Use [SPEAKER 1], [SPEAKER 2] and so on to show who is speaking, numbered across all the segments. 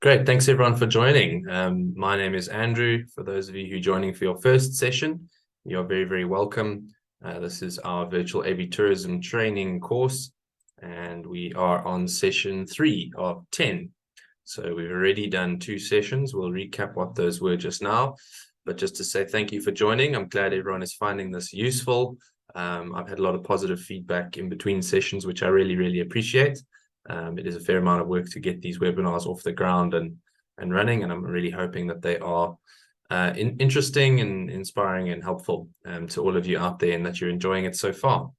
[SPEAKER 1] Great. Thanks everyone for joining. My name is Andrew. For those of you who are joining for your first session, you're very, very welcome. This is our virtual Avitourism training course, and we are on session 3 of 10. So we've already done 2 sessions. We'll recap what those were just now. But just to say thank you for joining. I'm glad everyone is finding this useful. I've had a lot of positive feedback in between sessions, which I really, really appreciate. It is a fair amount of work to get these webinars off the ground and running, and I'm really hoping that they are interesting and inspiring and helpful to all of you out there, and that you're enjoying it so far.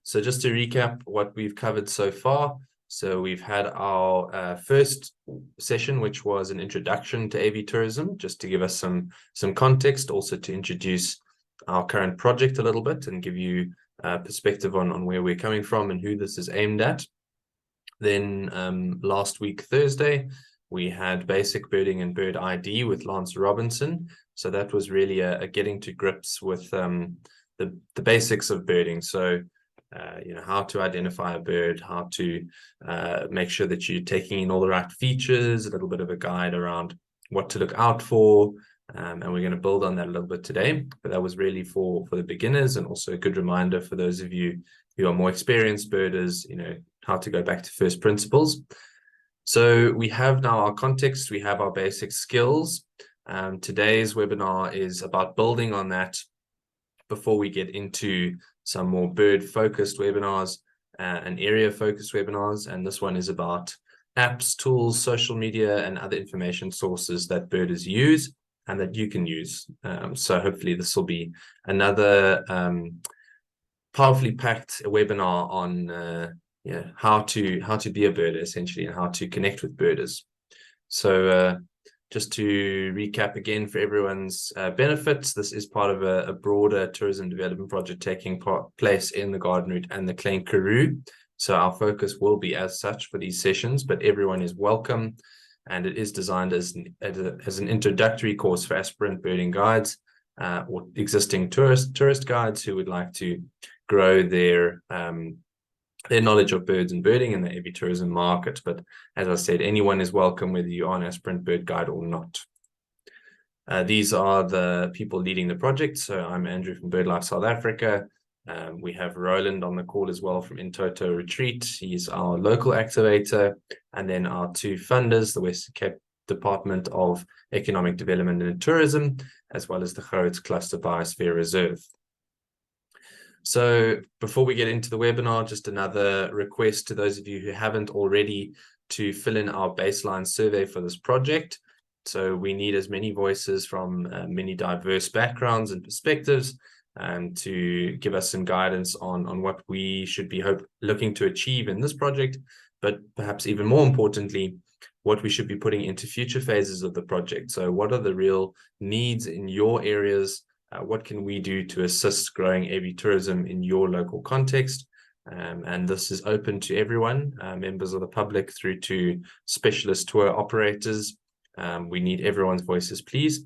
[SPEAKER 1] So just to recap what we've covered so far. So we've had our first session, which was an introduction to Avitourism, just to give us some context, also to introduce our current project a little bit and give you perspective on where we're coming from and who this is aimed at. Then last week, Thursday, we had basic birding and bird ID with Lance Robinson. So that was really a getting to grips with the basics of birding. So, how to identify a bird, how to make sure that you're taking in all the right features, a little bit of a guide around what to look out for. And we're going to build on that a little bit today. But that was really for the beginners, and also a good reminder for those of you who are more experienced birders, how to go back to first principles. So we have now our context, we have our basic skills. Today's webinar is about building on that before we get into some more bird-focused webinars and area-focused webinars. And this one is about apps, tools, social media, and other information sources that birders use and that you can use. So hopefully this will be another powerfully packed webinar on how to be a birder, essentially, and how to connect with birders. So just to recap again for everyone's benefits, this is part of a broader tourism development project taking place in the Garden Route and the Klein Karoo. So our focus will be as such for these sessions, but everyone is welcome, and it is designed as an introductory course for aspirant birding guides or existing tourist guides who would like to grow their knowledge of birds and birding in the Avitourism market. But as I said, anyone is welcome, whether you are an aspirant bird guide or not. These are the people leading the project. So I'm Andrew from BirdLife South Africa. We have Roland on the call as well from In Toto Retreat. He's our local activator. And then our 2 funders, the Western Cape Department of Economic Development and Tourism, as well as the Groot Cluster Biosphere Reserve. So before we get into the webinar, just another request to those of you who haven't already to fill in our baseline survey for this project. So we need as many voices from many diverse backgrounds and perspectives to give us some guidance on what we should be looking to achieve in this project, but perhaps even more importantly, what we should be putting into future phases of the project. So what are the real needs in your areas? What can we do to assist growing Avitourism in your local context? And this is open to everyone, members of the public through to specialist tour operators. We need everyone's voices, please.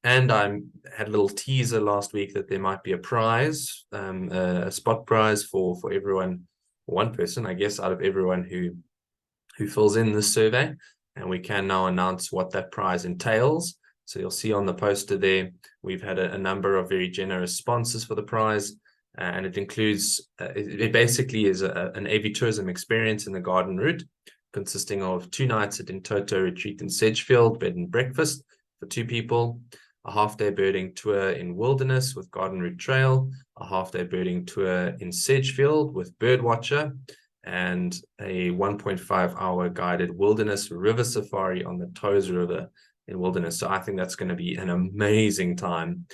[SPEAKER 1] And I had a little teaser last week that there might be a prize, a spot prize for everyone, one person, I guess, out of everyone who fills in this survey. And we can now announce what that prize entails. So you'll see on the poster there, we've had a number of very generous sponsors for the prize, and it includes, it basically is an Avitourism experience in the Garden Route, consisting of 2 nights at In Toto Retreat in Sedgefield, bed and breakfast for 2 people, a half-day birding tour in Wilderness with Garden Route Trail, a half-day birding tour in Sedgefield with Birdwatcher, and a 1.5-hour guided wilderness river safari on the Toes River in Wilderness. So I think that's going to be an amazing time.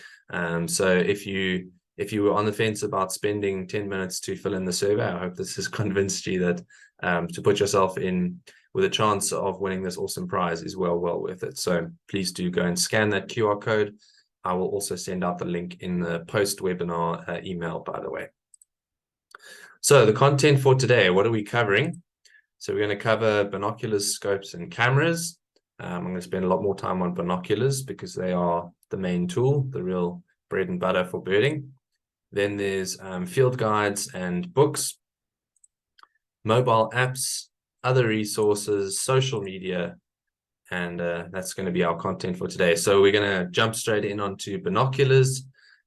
[SPEAKER 1] So if you were on the fence about spending 10 minutes to fill in the survey, I hope this has convinced you that to put yourself in with a chance of winning this awesome prize is well worth it. So please do go and scan that QR code. I will also send out the link in the post-webinar email, by the way. So the content for today, what are we covering? So we're going to cover binoculars, scopes, and cameras. I'm going to spend a lot more time on binoculars because they are the main tool, the real bread and butter for birding. Then there's field guides and books, mobile apps, other resources, social media, and that's going to be our content for today. So we're going to jump straight in onto binoculars.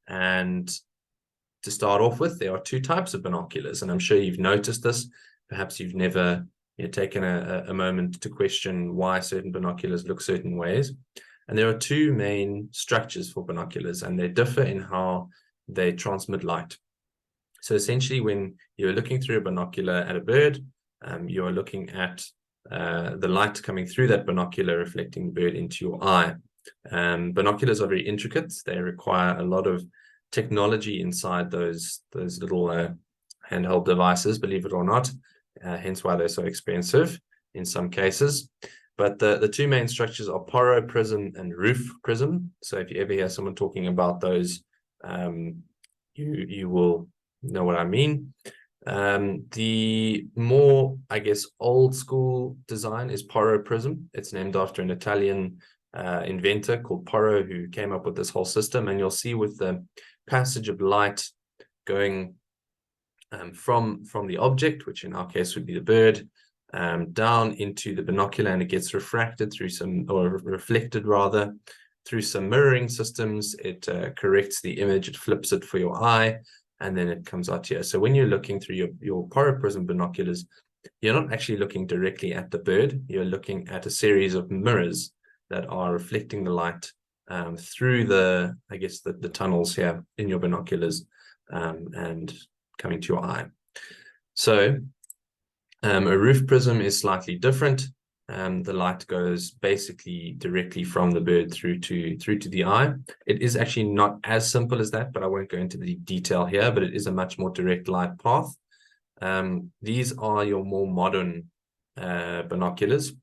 [SPEAKER 1] And to start off with, there are two types of binoculars, and I'm sure you've noticed this. Perhaps you've never taken a moment to question why certain binoculars look certain ways. And there are two main structures for binoculars, and they differ in how they transmit light. So essentially, when you're looking through a binocular at a bird, you're looking at the light coming through that binocular reflecting the bird into your eye. Binoculars are very intricate. They require a lot of technology inside those little handheld devices, believe it or not, hence why they're so expensive in some cases. But the two main structures are poro prism and roof prism. So if you ever hear someone talking about those, you will know what I mean. The more, I guess, old school design is poro prism. It's named after an Italian inventor called Porro, who came up with this whole system. And you'll see with the passage of light going from the object, which in our case would be the bird, down into the binocular, and it gets refracted through reflected rather, through some mirroring systems. It corrects the image, it flips it for your eye, and then it comes out here. So when you're looking through your poroprism binoculars, you're not actually looking directly at the bird. You're looking at a series of mirrors that are reflecting the light through the tunnels here in your binoculars and coming to your eye. So a roof prism is slightly different. The light goes basically directly from the bird through to the eye. It is actually not as simple as that, but I won't go into the detail here, but it is a much more direct light path. These are your more modern binoculars.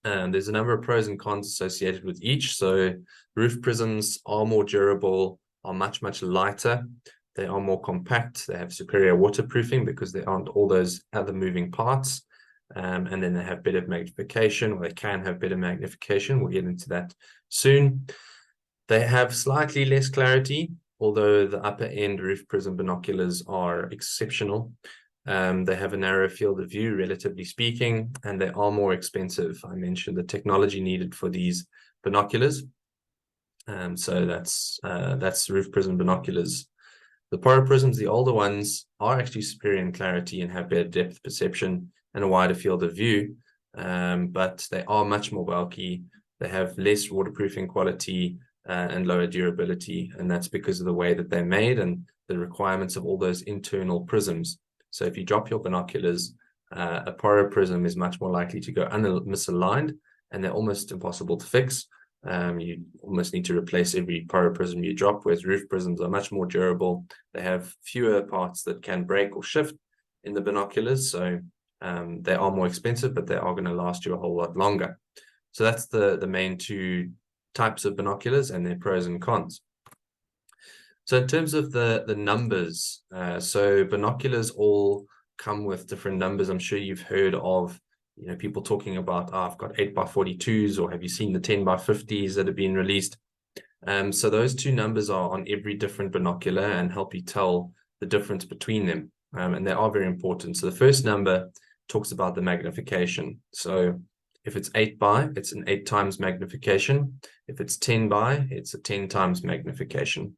[SPEAKER 1] There's a number of pros and cons associated with each. So roof prisms are more durable, are much lighter. They are more compact. They have superior waterproofing because there aren't all those other moving parts. And then they have better magnification, or they can have better magnification. We'll get into that soon. They have slightly less clarity, although the upper end roof prism binoculars are exceptional. They have a narrow field of view, relatively speaking, and they are more expensive. I mentioned the technology needed for these binoculars. So that's roof prism binoculars. The poro prisms, the older ones, are actually superior in clarity and have better depth perception and a wider field of view, but they are much more bulky. They have less waterproofing quality and lower durability, and that's because of the way that they're made and the requirements of all those internal prisms. So if you drop your binoculars, a poro prism is much more likely to go misaligned, and they're almost impossible to fix. You almost need to replace every poro prism you drop, whereas roof prisms are much more durable. They have fewer parts that can break or shift in the binoculars, so they are more expensive, but they are going to last you a whole lot longer. So that's the main two types of binoculars and their pros and cons. So in terms of the numbers, so binoculars all come with different numbers. I'm sure you've heard of people talking about, I've got 8x42s, or have you seen the 10x50s that have been released? So those two numbers are on every different binocular and help you tell the difference between them. And they are very important. So the first number talks about the magnification. So if it's 8x, it's an 8 times magnification. If it's 10x, it's a 10 times magnification.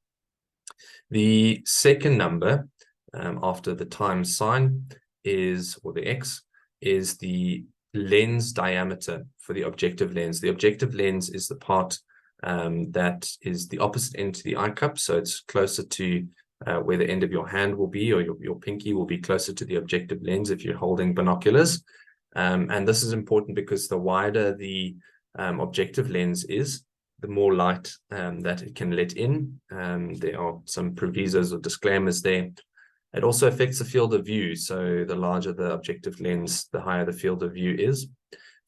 [SPEAKER 1] The second number after the times sign or the X, is the lens diameter for the objective lens. The objective lens is the part that is the opposite end to the eye cup. So it's closer to where the end of your hand will be, or your pinky will be closer to the objective lens if you're holding binoculars. And this is important because the wider the objective lens is, the more light that it can let in. There are some provisos or disclaimers there. It also affects the field of view. So the larger the objective lens, the higher the field of view is.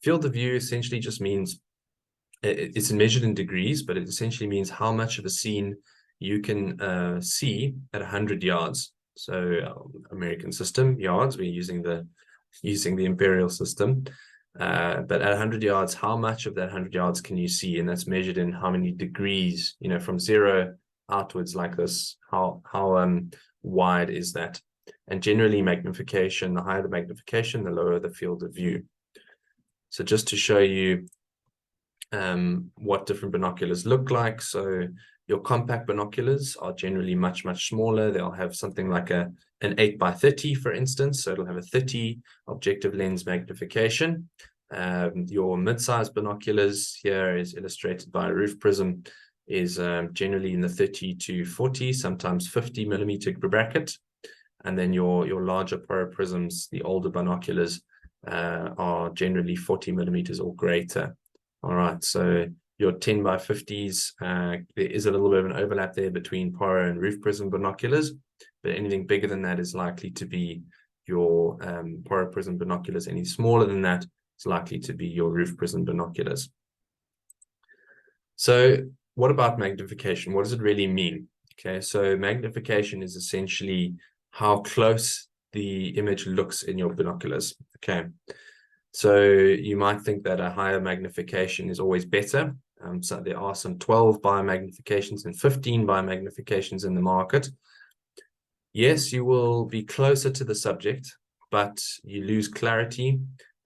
[SPEAKER 1] Field of view essentially just means, it's measured in degrees, but it essentially means how much of a scene you can see at 100 yards. So American system, yards, we're using the imperial system. But at 100 yards, how much of that 100 yards can you see? And that's measured in how many degrees, from 0 outwards like this, how wide is that? And generally magnification, the higher the magnification, the lower the field of view. So just to show you what different binoculars look like. So your compact binoculars are generally much, much smaller. They'll have something like an 8x30, for instance. So it'll have a 30 objective lens magnification. Your mid-sized binoculars, here is illustrated by a roof prism, is generally in the 30 to 40, sometimes 50 millimeter bracket. And then your larger poro prisms, the older binoculars, are generally 40 millimeters or greater. All right, so your 10x50s, there is a little bit of an overlap there between poro and roof prism binoculars, but anything bigger than that is likely to be your poro prism binoculars. Any smaller than that is likely to be your roof prism binoculars. So what about magnification? What does it really mean? Okay, so magnification is essentially how close the image looks in your binoculars. Okay, so you might think that a higher magnification is always better. So there are some 12 by magnifications and 15 by magnifications in the market. Yes, you will be closer to the subject, but you lose clarity.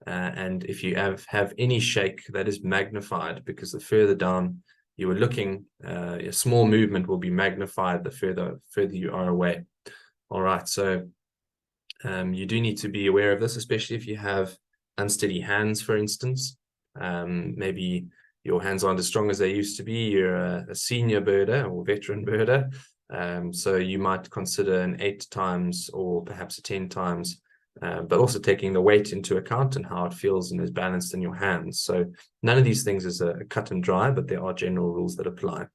[SPEAKER 1] And if you have any shake, that is magnified, because the further down you are looking, a small movement will be magnified the further you are away. All right, so you do need to be aware of this, especially if you have unsteady hands, for instance. Maybe your hands aren't as strong as they used to be. You're a senior birder or veteran birder. So you might consider an 8 times or perhaps a 10 times, but also taking the weight into account and how it feels and is balanced in your hands. So none of these things is a cut and dry, but there are general rules that apply.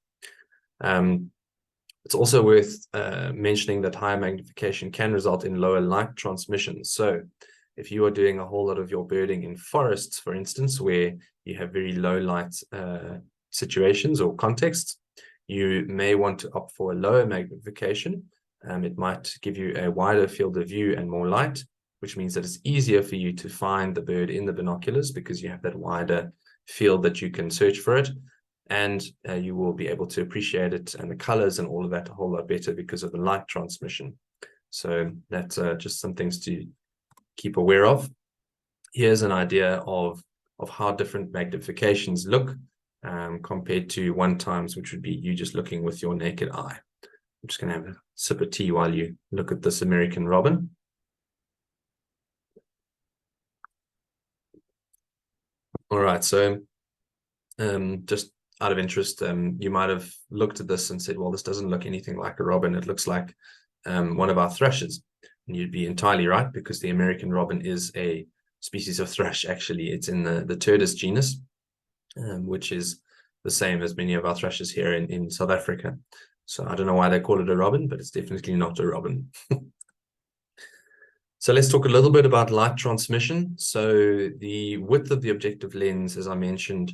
[SPEAKER 1] It's also worth mentioning that higher magnification can result in lower light transmission. So if you are doing a whole lot of your birding in forests, for instance, where you have very low light situations or contexts, you may want to opt for a lower magnification. It might give you a wider field of view and more light, which means that it's easier for you to find the bird in the binoculars because you have that wider field that you can search for it. And you will be able to appreciate it and the colors and all of that a whole lot better because of the light transmission. So that's just some things to keep aware of. Here's an idea of how different magnifications look compared to 1 times, which would be you just looking with your naked eye. I'm just going to have a sip of tea while you look at this American robin. All right, so just out of interest, you might have looked at this and said, well, this doesn't look anything like a robin. It looks like one of our thrushes. And you'd be entirely right, because the American robin is a species of thrush. Actually, it's in the Turdus genus, which is the same as many of our thrushes here in South Africa. So I don't know why they call it a robin, but it's definitely not a robin. So let's talk a little bit about light transmission. So the width of the objective lens, as I mentioned,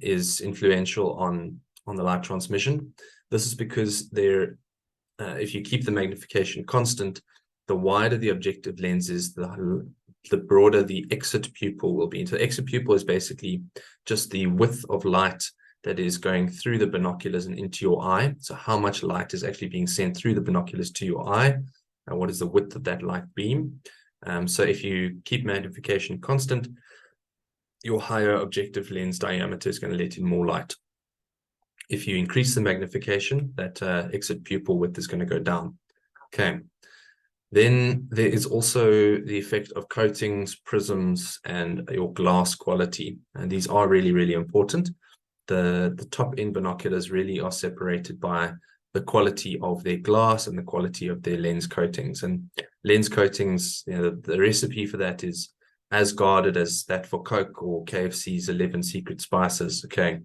[SPEAKER 1] is influential on the light transmission. This is because if you keep the magnification constant, the wider the objective lens is, the broader the exit pupil will be. So the exit pupil is basically just the width of light that is going through the binoculars and into your eye. So how much light is actually being sent through the binoculars to your eye, and what is the width of that light beam. So if you keep magnification constant, your higher objective lens diameter is going to let in more light. If you increase the magnification, that exit pupil width is going to go down. Okay. Then there is also the effect of coatings, prisms, and your glass quality. And these are really, really important. The top end binoculars really are separated by the quality of their glass and the quality of their lens coatings. And lens coatings, the recipe for that is as guarded as that for Coke or KFC's 11 secret spices. Okay.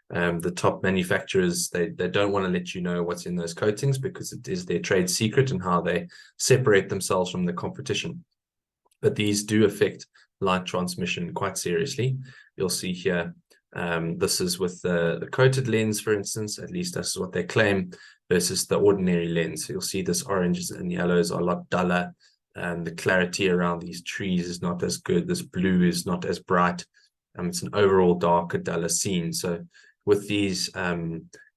[SPEAKER 1] The top manufacturers, they don't want to let you know what's in those coatings because it is their trade secret and how they separate themselves from the competition. But these do affect light transmission quite seriously. You'll see here, this is with the coated lens, for instance, at least that's what they claim, versus the ordinary lens. So you'll see this oranges and yellows are a lot duller. The clarity around these trees is not as good. This blue is not as bright. It's an overall darker, duller scene. So with these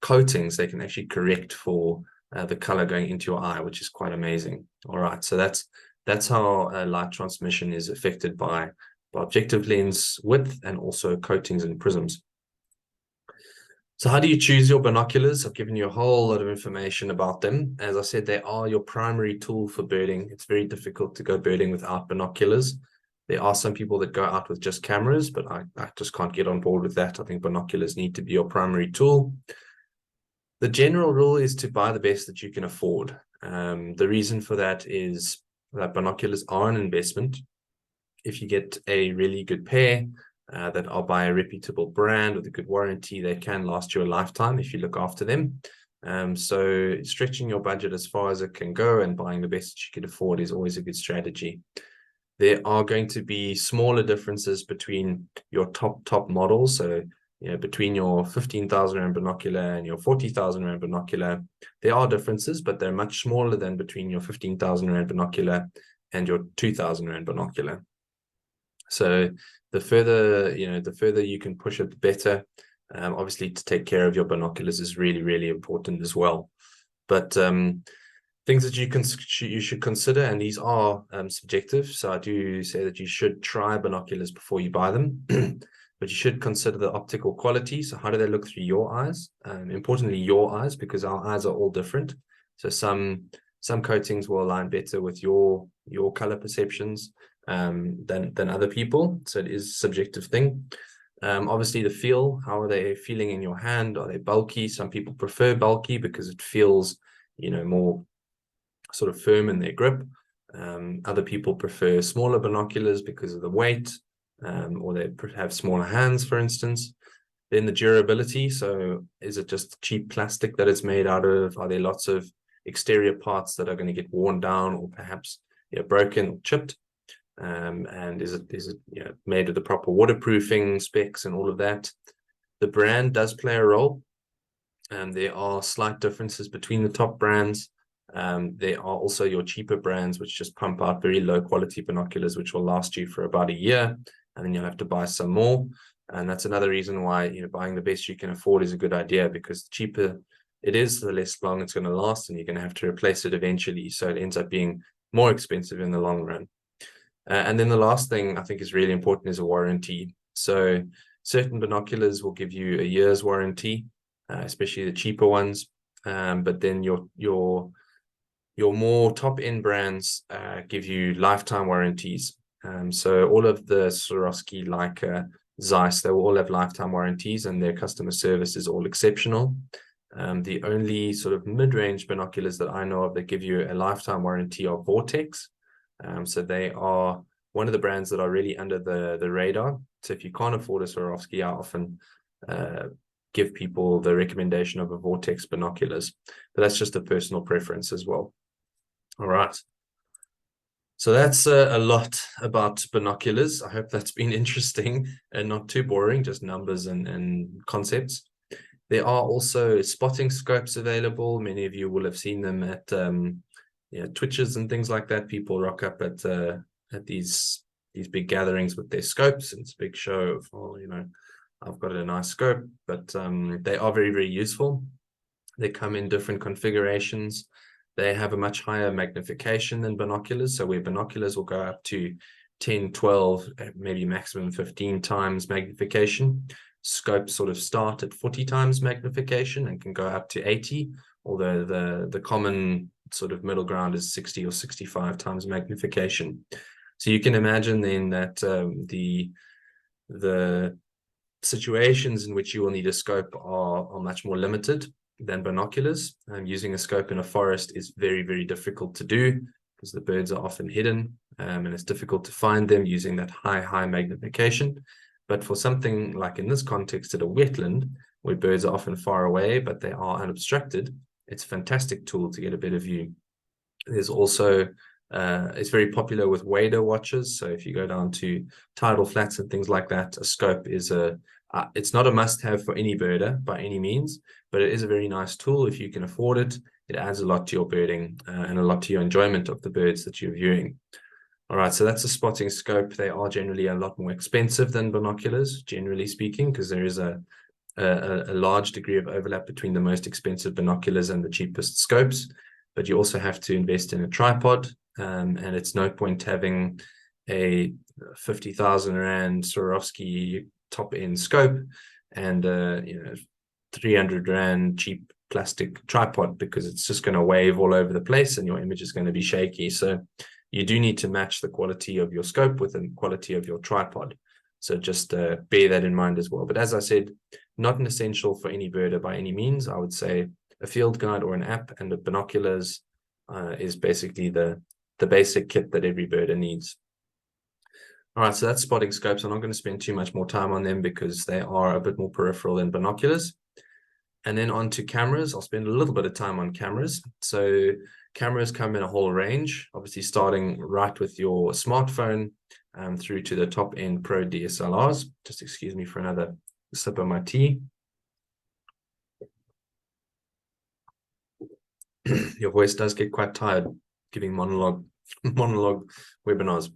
[SPEAKER 1] coatings, they can actually correct for the color going into your eye, which is quite amazing. All right, so that's how light transmission is affected by objective lens width and also coatings and prisms. So how do you choose your binoculars? I've given you a whole lot of information about them. As I said, they are your primary tool for birding. It's very difficult to go birding without binoculars. There are some people that go out with just cameras, but I just can't get on board with that. I think binoculars need to be your primary tool. The general rule is to buy the best that you can afford. The reason for that is that binoculars are an investment. If you get a really good pair that are by a reputable brand with a good warranty, they can last you a lifetime if you look after them. So stretching your budget as far as it can go and buying the best that you can afford is always a good strategy. There are going to be smaller differences between your top models. So, between your 15,000 Rand binocular and your 40,000 Rand binocular, there are differences, but they're much smaller than between your 15,000 Rand binocular and your 2,000 Rand binocular. So the further you can push it, the better. Obviously, to take care of your binoculars is really, really important as well. But things that you should consider, and these are subjective. So I do say that you should try binoculars before you buy them, but you should consider the optical quality. So how do they look through your eyes? Importantly, your eyes, because our eyes are all different. So some coatings will align better with your color perceptions than other people. So it is a subjective thing. Obviously the feel, how are they feeling in your hand? Are they bulky? Some people prefer bulky because it feels, more sort of firm in their grip. Other people prefer smaller binoculars because of the weight, or they have smaller hands, for instance. Then the durability. So is it just cheap plastic that it's made out of? Are there lots of exterior parts that are going to get worn down or perhaps broken or chipped? And is it made with the proper waterproofing specs and all of that? The brand does play a role. There are slight differences between the top brands. There are also your cheaper brands which just pump out very low quality binoculars which will last you for about a year, and then you'll have to buy some more. And that's another reason why buying the best you can afford is a good idea, because the cheaper it is, the less long it's going to last, and you're going to have to replace it eventually. So it ends up being more expensive in the long run. And then the last thing I think is really important is a warranty. So certain binoculars will give you a year's warranty, especially the cheaper ones. But then your more top-end brands give you lifetime warranties. So all of the Swarovski, like Zeiss, they will all have lifetime warranties, and their customer service is all exceptional. The only sort of mid-range binoculars that I know of that give you a lifetime warranty are Vortex. So they are one of the brands that are really under the radar. So if you can't afford a Swarovski, I often give people the recommendation of a Vortex binoculars, but that's just a personal preference as well. All right. So that's a lot about binoculars. I hope that's been interesting and not too boring, just numbers and concepts. There are also spotting scopes available. Many of you will have seen them at Twitches and things like that. People rock up at these big gatherings with their scopes, and it's a big show of, I've got a nice scope. But they are very, very useful. They come in different configurations. They have a much higher magnification than binoculars. So where binoculars will go up to 10, 12, maybe maximum 15 times magnification, scopes sort of start at 40 times magnification and can go up to 80, although the common sort of middle ground is 60 or 65 times magnification. So you can imagine then that the situations in which you will need a scope are much more limited than binoculars. Using a scope in a forest is very, very difficult to do because the birds are often hidden, and it's difficult to find them using that high magnification. But for something like in this context at a wetland, where birds are often far away, but they are unobstructed, it's a fantastic tool to get a better view. There's also, it's very popular with wader watchers. So if you go down to tidal flats and things like that, a scope is it's not a must-have for any birder by any means, but it is a very nice tool if you can afford it. It adds a lot to your birding and a lot to your enjoyment of the birds that you're viewing. All right, so that's a spotting scope. They are generally a lot more expensive than binoculars, generally speaking, because there is a large degree of overlap between the most expensive binoculars and the cheapest scopes. But you also have to invest in a tripod, and it's no point having a 50,000 Rand Swarovski top-end scope and 300 Rand cheap plastic tripod, because it's just going to wave all over the place and your image is going to be shaky. So you do need to match the quality of your scope with the quality of your tripod. So just bear that in mind as well. But as I said, not an essential for any birder by any means. I would say a field guide or an app and the binoculars is basically the basic kit that every birder needs. All right, so that's spotting scopes. I'm not going to spend too much more time on them because they are a bit more peripheral than binoculars. And then on to cameras. I'll spend a little bit of time on cameras. So cameras come in a whole range, obviously starting right with your smartphone through to the top end pro DSLRs. Just excuse me for another sip of my tea. Your voice does get quite tired giving monologue webinars.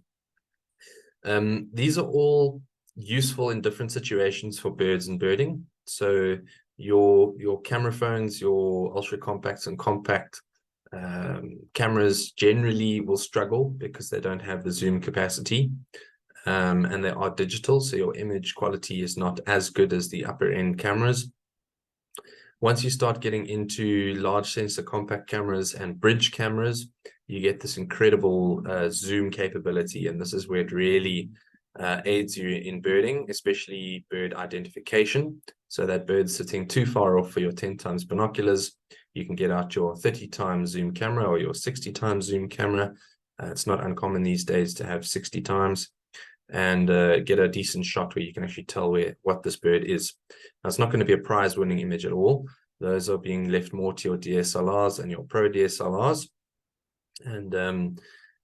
[SPEAKER 1] These are all useful in different situations for birds and birding. So your camera phones, your ultra compacts and compact cameras generally will struggle because they don't have the zoom capacity, and they are digital, so your image quality is not as good as the upper end cameras. Once you start getting into large sensor compact cameras and bridge cameras, you get this incredible zoom capability, and this is where it really aids you in birding, especially bird identification. So that bird's sitting too far off for your 10 times binoculars, you can get out your 30 times zoom camera or your 60 times zoom camera. It's not uncommon these days to have 60 times, and get a decent shot where you can actually tell what this bird is. Now, it's not going to be a prize-winning image at all. Those are being left more to your DSLRs and your pro DSLRs. And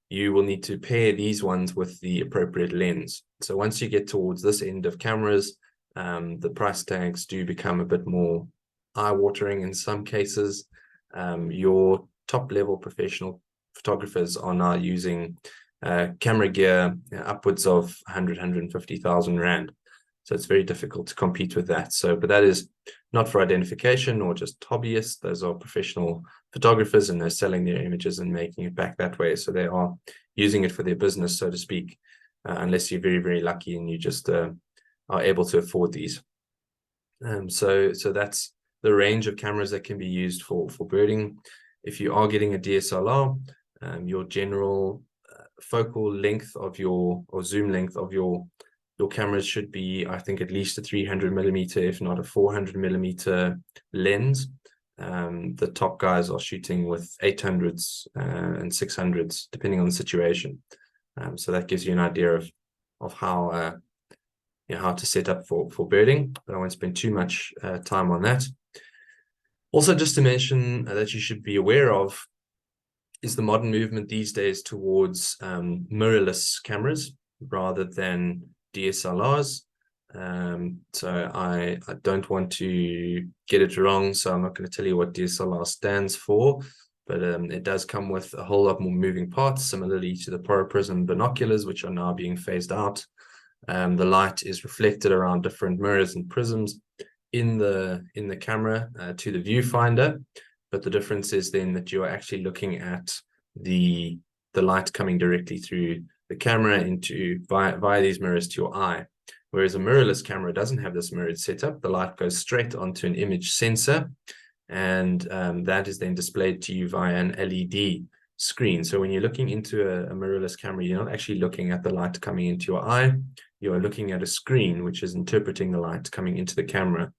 [SPEAKER 1] you will need to pair these ones with the appropriate lens. So once you get towards this end of cameras, the price tags do become a bit more eye-watering in some cases. Your top-level professional photographers are now using camera gear upwards of 150,000 Rand. So it's very difficult to compete with that. So, but that is not for identification or just hobbyists. Those are professional photographers, and they're selling their images and making it back that way. So they are using it for their business, so to speak, unless you're very, very lucky and you just are able to afford these. So that's the range of cameras that can be used for birding. If you are getting a DSLR, your general focal length of or zoom length of your cameras should be, I think, at least a 300 millimeter, if not a 400 millimeter lens. The top guys are shooting with 800s and 600s, depending on the situation. So that gives you an idea of how how to set up for birding, but I won't spend too much time on that. Also, just to mention that you should be aware of is the modern movement these days towards mirrorless cameras rather than DSLRs. So I don't want to get it wrong, so I'm not going to tell you what DSLR stands for, but it does come with a whole lot more moving parts, similarly to the Prism binoculars, which are now being phased out. The light is reflected around different mirrors and prisms in the camera to the viewfinder, but the difference is then that you're actually looking at the light coming directly through the camera via these mirrors to your eye. Whereas a mirrorless camera doesn't have this mirrored setup. The light goes straight onto an image sensor, and that is then displayed to you via an LED screen. So when you're looking into a mirrorless camera, you're not actually looking at the light coming into your eye. You are looking at a screen which is interpreting the light coming into the camera.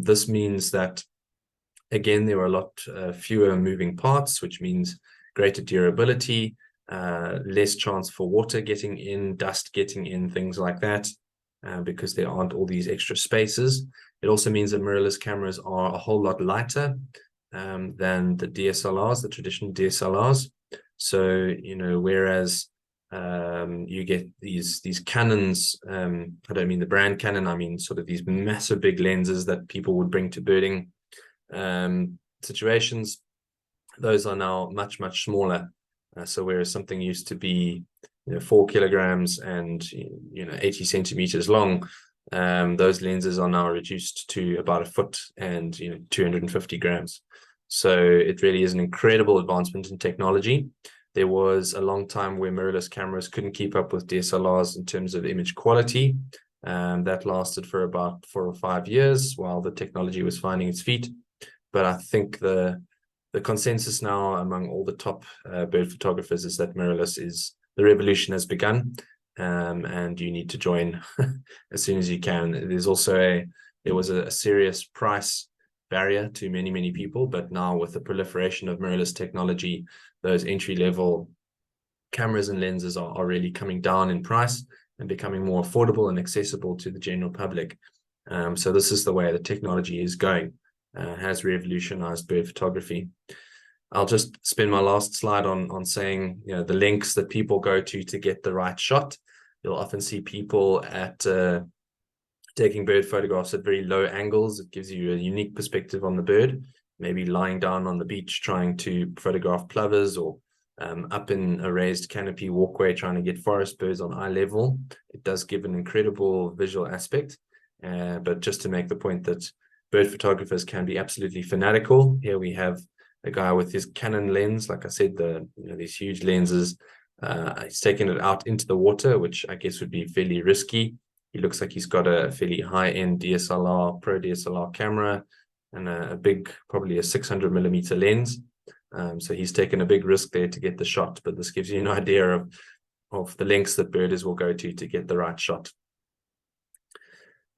[SPEAKER 1] This means that, again, there are a lot fewer moving parts, which means greater durability, less chance for water getting in, dust getting in, things like that, because there aren't all these extra spaces. It also means that mirrorless cameras are a whole lot lighter than the DSLRs, the traditional DSLRs. So, whereas you get these Canons, I don't mean the brand Canon, I mean sort of these massive big lenses that people would bring to birding situations, those are now much, much smaller. So whereas something used to be 4 kilograms and 80 centimeters long, those lenses are now reduced to about a foot and 250 grams. So it really is an incredible advancement in technology. There was a long time where mirrorless cameras couldn't keep up with DSLRs in terms of image quality. That lasted for about 4 or 5 years while the technology was finding its feet. But I think the consensus now among all the top bird photographers is that mirrorless is the revolution has begun, and you need to join as soon as you can. There was a serious price barrier to many people, but now with the proliferation of mirrorless technology, those entry-level cameras and lenses are really coming down in price and becoming more affordable and accessible to the general public. So this is the way the technology is going, has revolutionized bird photography. I'll just spend my last slide on saying, the links that people go to get the right shot. You'll often see people at taking bird photographs at very low angles. It gives you a unique perspective on the bird, maybe lying down on the beach trying to photograph plovers, or up in a raised canopy walkway trying to get forest birds on eye level. It does give an incredible visual aspect, but just to make the point that bird photographers can be absolutely fanatical. Here we have a guy with his Canon lens, like I said, these huge lenses. He's taken it out into the water, which I guess would be fairly risky. He looks like he's got a fairly high-end DSLR, Pro DSLR camera, and a big, probably a 600mm lens. So he's taken a big risk there to get the shot, but this gives you an idea of the lengths that birders will go to get the right shot.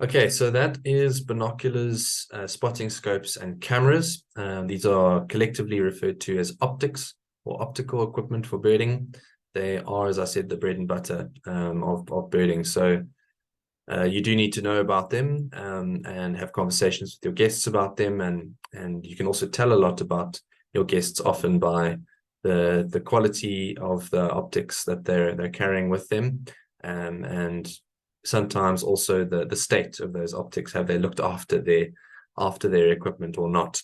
[SPEAKER 1] Okay, so that is binoculars, spotting scopes, and cameras. These are collectively referred to as optics or optical equipment for birding. They are, as I said, the bread and butter of birding. So you do need to know about them and have conversations with your guests about them, and you can also tell a lot about your guests often by the quality of the optics that they're carrying with them, and sometimes also the state of those optics. Have they looked after their equipment or not?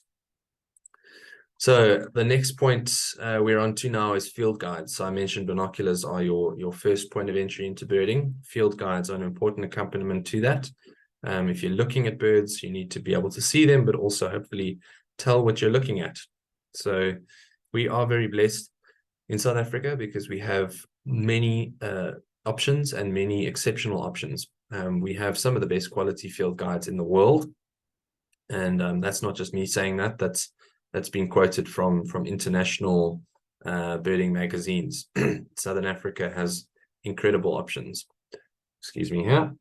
[SPEAKER 1] So the next point we're on to now is field guides. So I mentioned binoculars are your first point of entry into birding. Field guides are an important accompaniment to that. If you're looking at birds, you need to be able to see them, but also hopefully tell what you're looking at. So we are very blessed in South Africa because we have many options and many exceptional options. We have some of the best quality field guides in the world, and that's not just me saying that. That's been quoted from international birding magazines. Southern Africa has incredible options. Excuse me here.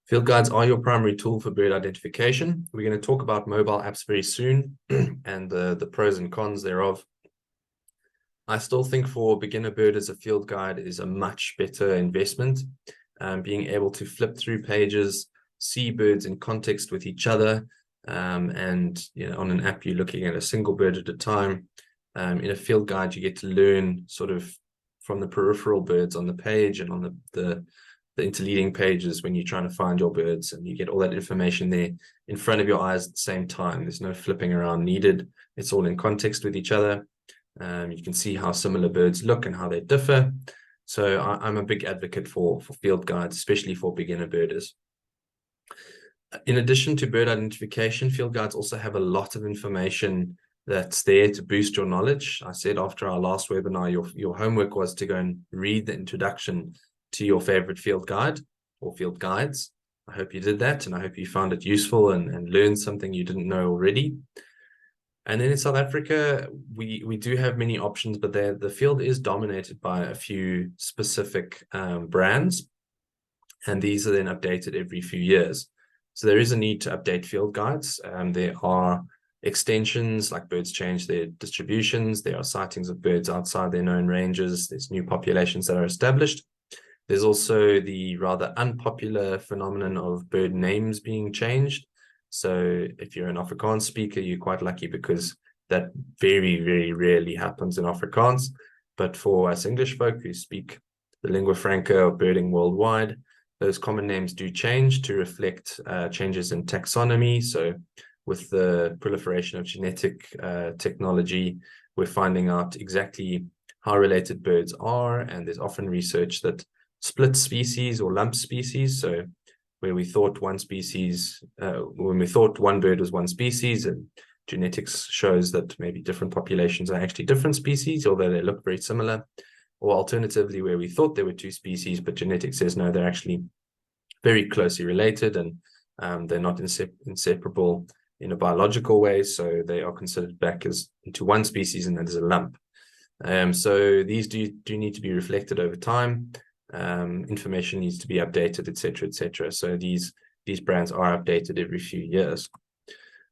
[SPEAKER 1] Field guides are your primary tool for bird identification. We're going to talk about mobile apps very soon and the pros and cons thereof. I still think for beginner birders, a field guide is a much better investment. Being able to flip through pages, see birds in context with each other, and on an app you're looking at a single bird at a time. In a field guide you get to learn sort of from the peripheral birds on the page and on the interleading pages when you're trying to find your birds, and you get all that information there in front of your eyes at the same time. There's no flipping around needed. It's all in context with each other. You can see how similar birds look and how they differ. So I'm a big advocate for field guides, especially for beginner birders. In addition to bird identification, field guides also have a lot of information that's there to boost your knowledge. I said after our last webinar, your homework was to go and read the introduction to your favorite field guide or field guides. I hope you did that, and I hope you found it useful and learned something you didn't know already. And then in South Africa, we do have many options, but the field is dominated by a few specific brands, and these are then updated every few years. So there is a need to update field guides. There are extensions, like birds change their distributions. There are sightings of birds outside their known ranges. There's new populations that are established. There's also the rather unpopular phenomenon of bird names being changed. So if you're an Afrikaans speaker, you're quite lucky because that very, very rarely happens in Afrikaans. But for us English folk who speak the lingua franca of birding worldwide, those common names do change to reflect changes in taxonomy. So with the proliferation of genetic technology, we're finding out exactly how related birds are, and there's often research that split species or lump species. So where we thought one species, when we thought one bird was one species, and genetics shows that maybe different populations are actually different species, although they look very similar. or alternatively, where we thought there were two species, but genetics says no, they're actually very closely related, and they're not inseparable in a biological way, so they are considered back as into one species, and that is a lump. So these do need to be reflected over time. Information needs to be updated, etc., etc. So these brands are updated every few years.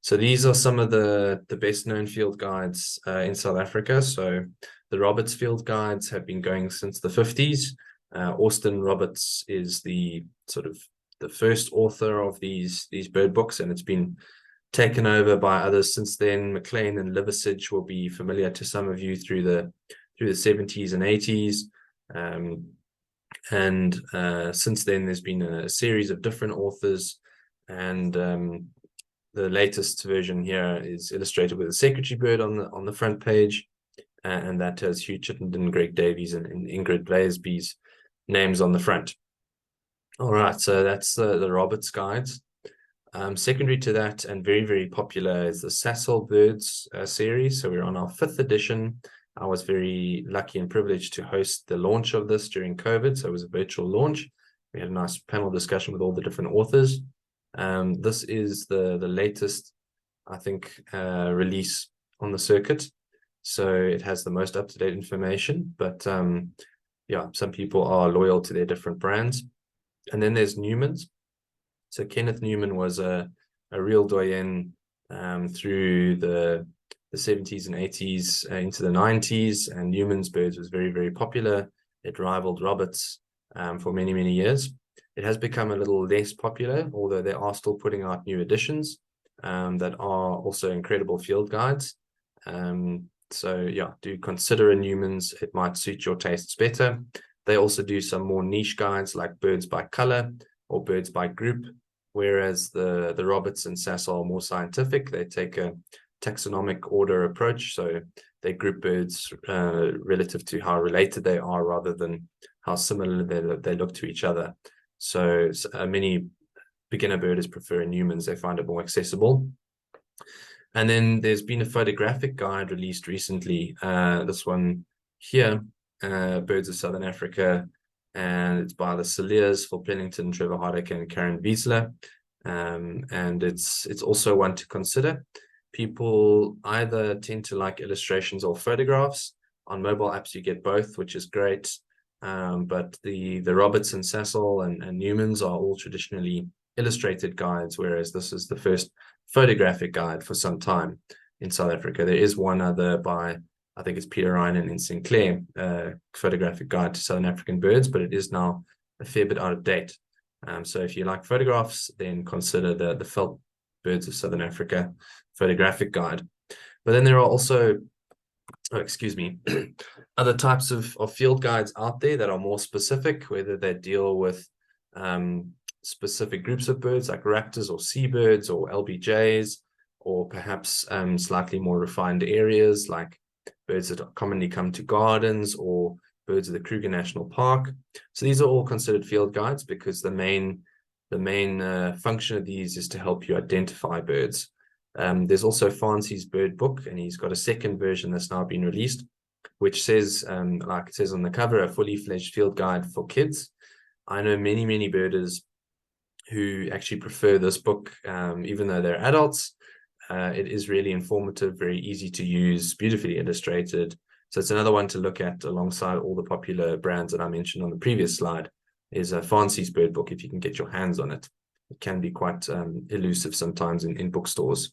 [SPEAKER 1] So these are some of the best known field guides in South Africa. So the Roberts field guides have been going since the 50s. Austin Roberts is the sort of the first author of these bird books, and it's been taken over by others since then. McLean and Liversidge will be familiar to some of you through the 70s and 80s. Since then, there's been a series of different authors, and the latest version here is illustrated with a secretary bird on the front page, and that has Hugh Chittenden, Greg Davies, and Ingrid Blaisby's names on the front. All right, so that's the Roberts guides. Secondary to that, and very, very popular, is the Sasol Birds series. So we're on our 5th edition. I was very lucky and privileged to host the launch of this during COVID. So it was a virtual launch. We had a nice panel discussion with all the different authors. This is the latest, I think, release on the circuit. So it has the most up-to-date information, but yeah, some people are loyal to their different brands. And then there's Newman's. So Kenneth Newman was a real doyen through the 70s and 80s into the 90s, and Newman's Birds was very, very popular. It rivaled Roberts for many, many years. It has become a little less popular, although they are still putting out new editions that are also incredible field guides. So yeah, do consider a Newman's. It might suit your tastes better. They also do some more niche guides like birds by color or birds by group, whereas the Roberts and Sasol are more scientific. They take a taxonomic order approach, so they group birds relative to how related they are rather than how similar they look to each other. So many beginner birders prefer Newman's. They find it more accessible. And then there's been a photographic guide released recently. This one here, Birds of Southern Africa, and it's by the Saliers for Pennington, Trevor Hardacre, and Karen Wiesler. And it's also one to consider. People either tend to like illustrations or photographs. On mobile apps, you get both, which is great. But the Roberts and Sasol and Newman's are all traditionally illustrated guides, whereas this is the first photographic guide for some time in South Africa. There is one other by, I think it's Peter Reinen in Sinclair, photographic guide to Southern African birds, but it is now a fair bit out of date. So if you like photographs, then consider the Felt Birds of Southern Africa photographic guide. But then there are also, other types of field guides out there that are more specific, whether they deal with specific groups of birds like raptors or seabirds or LBJs, or perhaps slightly more refined areas like birds that commonly come to gardens or birds of the Kruger National Park. So these are all considered field guides because the main function of these is to help you identify birds. There's also Fancy's bird book, and he's got a second version that's now been released, which says, like it says on the cover, a fully fledged field guide for kids. I know many, many birders who actually prefer this book, even though they're adults. It is really informative, very easy to use, beautifully illustrated. So it's another one to look at alongside all the popular brands that I mentioned on the previous slide, is a Fancy's bird book if you can get your hands on it. It can be quite elusive sometimes in bookstores,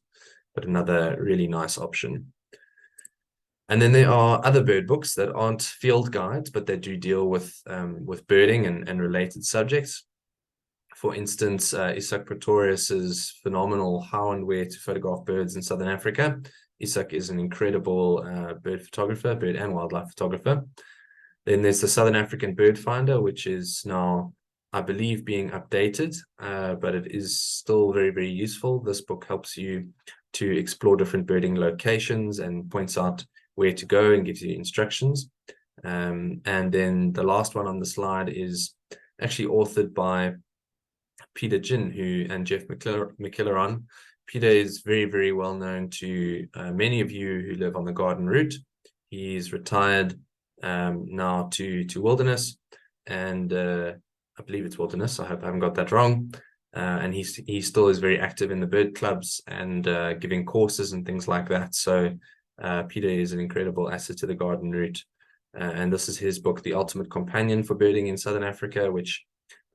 [SPEAKER 1] but another really nice option. And then there are other bird books that aren't field guides, but they do deal with birding and related subjects. For instance, Isak Pretorius's phenomenal How and Where to Photograph Birds in Southern Africa. Isak is an incredible bird photographer, bird and wildlife photographer. Then there's the Southern African Bird Finder, which is now, I believe, being updated, but it is still very, very useful. This book helps you to explore different birding locations and points out where to go and gives you instructions. And then the last one on the slide is actually authored by Peter Jin and Jeff McKilleron. Peter is very, very well known to many of you who live on the Garden Route. He's retired now to wilderness, and I believe it's wilderness. I hope I haven't got that wrong. And he still is very active in the bird clubs and giving courses and things like that. So Peter is an incredible asset to the garden route. And this is his book, The Ultimate Companion for Birding in Southern Africa, which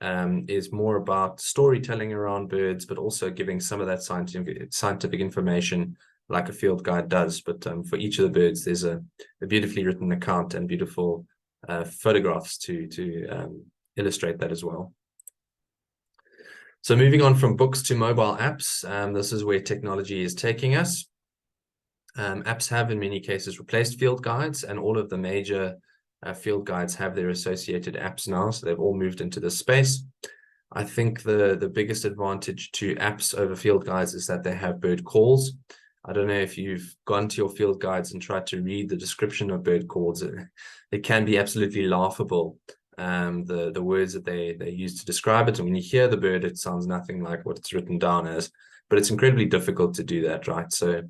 [SPEAKER 1] is more about storytelling around birds, but also giving some of that scientific information like a field guide does. But for each of the birds, there's a beautifully written account and beautiful photographs to illustrate that as well. So moving on from books to mobile apps, this is where technology is taking us. Apps have in many cases replaced field guides, and all of the major field guides have their associated apps now, so they've all moved into this space. I think the biggest advantage to apps over field guides is that they have bird calls. I don't know if you've gone to your field guides and tried to read the description of bird calls. It can be absolutely laughable, the words that they use to describe it. And when you hear the bird, it sounds nothing like what it's written down as, but it's incredibly difficult to do that, right? So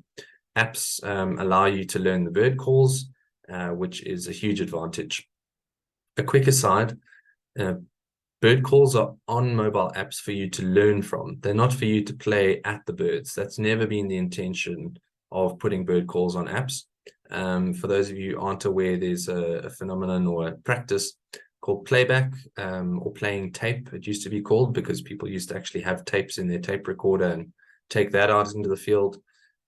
[SPEAKER 1] apps allow you to learn the bird calls, which is a huge advantage. A quick aside, bird calls are on mobile apps for you to learn from. They're not for you to play at the birds. That's never been the intention of putting bird calls on apps. For those of you who aren't aware, there's a phenomenon or a practice called playback, or playing tape, it used to be called, because people used to actually have tapes in their tape recorder and take that out into the field.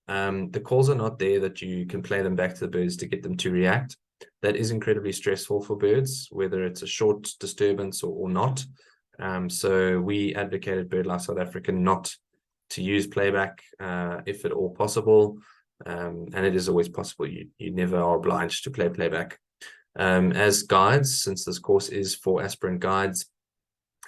[SPEAKER 1] The calls are not there that you can play them back to the birds to get them to react. That is incredibly stressful for birds, whether it's a short disturbance or not. So we advocated BirdLife South Africa not to use playback if at all possible. And it is always possible. You never are obliged to play playback. As guides, since this course is for aspirant guides,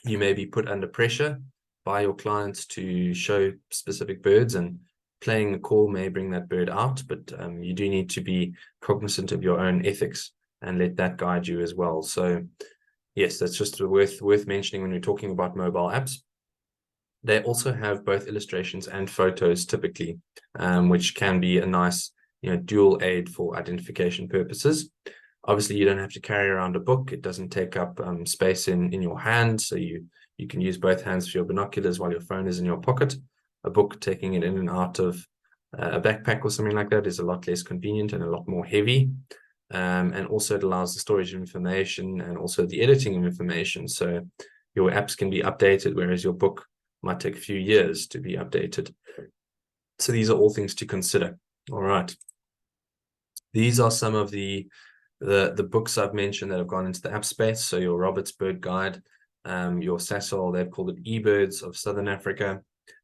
[SPEAKER 1] you may be put under pressure by your clients to show specific birds, and playing a call may bring that bird out, but you do need to be cognizant of your own ethics and let that guide you as well. So yes, that's just worth mentioning when we're talking about mobile apps. They also have both illustrations and photos typically, which can be a nice, dual aid for identification purposes. Obviously, you don't have to carry around a book. It doesn't take up space in your hand, so you can use both hands for your binoculars while your phone is in your pocket. A book, taking it in and out of a backpack or something like that, is a lot less convenient and a lot more heavy. And also it allows the storage of information and also the editing of information. So your apps can be updated, whereas your book might take a few years to be updated. So these are all things to consider. All right. These are some of the books I've mentioned that have gone into the app space. So your Roberts Bird Guide, your Sasol, they've called it eBirds of Southern Africa,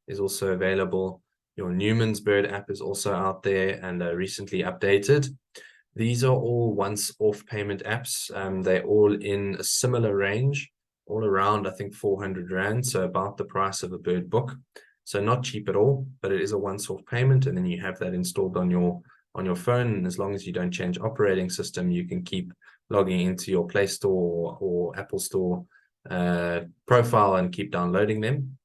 [SPEAKER 1] is also available. Your Newman's Bird app is also out there and recently updated. These are all once-off payment apps. They're all in a similar range, all around, I think, 400 Rand, so about the price of a bird book. So not cheap at all, but it is a once-off payment, and then you have that installed on your phone. And as long as you don't change operating system, you can keep logging into your Play Store or Apple Store profile and keep downloading them.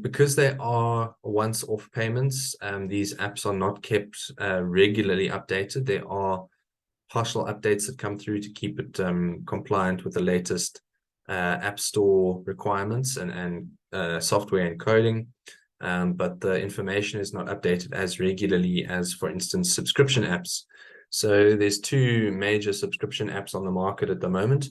[SPEAKER 1] Because they are once-off payments, these apps are not kept regularly updated. There are partial updates that come through to keep it compliant with the latest App Store requirements and software encoding. But the information is not updated as regularly as, for instance, subscription apps. So there's two major subscription apps on the market at the moment.